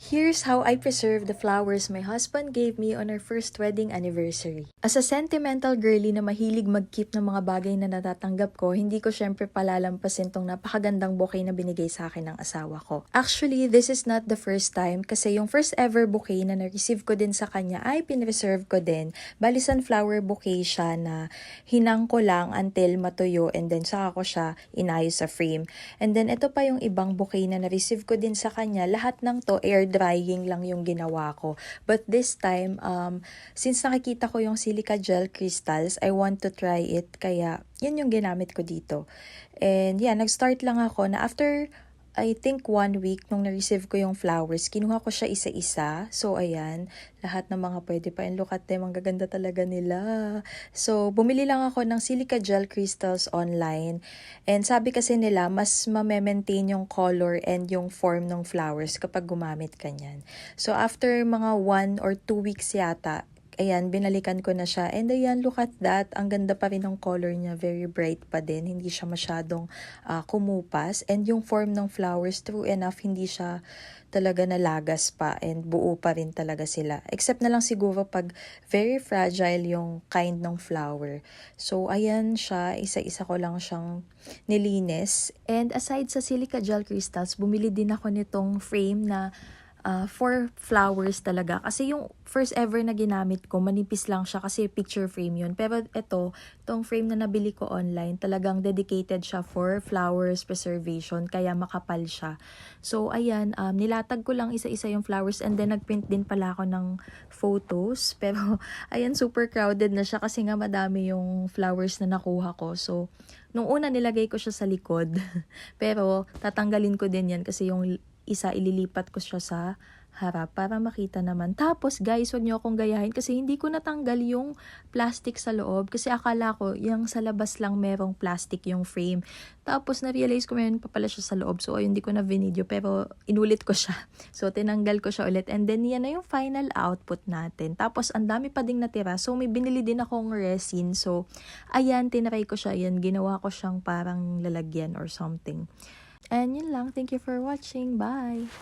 Here's how I preserve the flowers my husband gave me on our first wedding anniversary. As a sentimental girly na mahilig mag-keep ng mga bagay na natatanggap ko, hindi ko syempre palalampasin tong napakagandang bouquet na binigay sa akin ng asawa ko. Actually, this is not the first time kasi yung first ever bouquet na na-receive ko din sa kanya ay pinreserve ko din. Bali sunflower bouquet siya na hinang ko lang until matuyo and then saka ko siya inayos sa frame. And then ito pa yung ibang bouquet na na-receive ko din sa kanya. Lahat ng to air drying lang yung ginawa ko. But this time, since nakikita ko yung silica gel crystals, I want to try it. Kaya, yun yung ginamit ko dito. And yeah, nag-start lang ako na after I think 1 week nung na-receive ko yung flowers, kinuha ko siya isa-isa. So, ayan, lahat ng mga pwede pa. And look at them, ang gaganda talaga nila. So, bumili lang ako ng silica gel crystals online. And sabi kasi nila, mas ma-maintain yung color and yung form ng flowers kapag gumamit ka niyan. So, after mga 1 or 2 weeks yata, ayan, binalikan ko na siya. And ayan, look at that. Ang ganda pa rin ng color niya. Very bright pa din. Hindi siya masyadong kumupas. And yung form ng flowers, true enough, hindi siya talaga nalagas pa. And buo pa rin talaga sila. Except na lang siguro pag very fragile yung kind ng flower. So, ayan siya. Isa-isa ko lang siyang nilinis. And aside sa silica gel crystals, bumili din ako nitong frame na for flowers talaga. Kasi yung first ever na ginamit ko, manipis lang siya kasi picture frame yun. Pero itong frame na nabili ko online, talagang dedicated siya for flowers preservation, kaya makapal siya. So, ayan, nilatag ko lang isa-isa yung flowers and then nagprint din pala ako ng photos. Pero, ayan, super crowded na siya kasi nga madami yung flowers na nakuha ko. So, nung una nilagay ko siya sa likod. Pero, tatanggalin ko din yan kasi yung isa ililipat ko siya sa harap para makita naman. Tapos guys, wag niyo akong gayahin kasi hindi ko natanggal yung plastic sa loob kasi akala ko yung sa labas lang merong plastic yung frame. Tapos na-realize ko meron pa pala siya sa loob. So ayun, hindi ko na video pero inulit ko siya. So tinanggal ko siya ulit and then yan na yung final output natin. Tapos ang dami pa ding natira. So may binili din akong resin. So ayan, tinry ko siya. Yan, ginawa ko siyang parang lalagyan or something. And yun lang. Thank you for watching. Bye!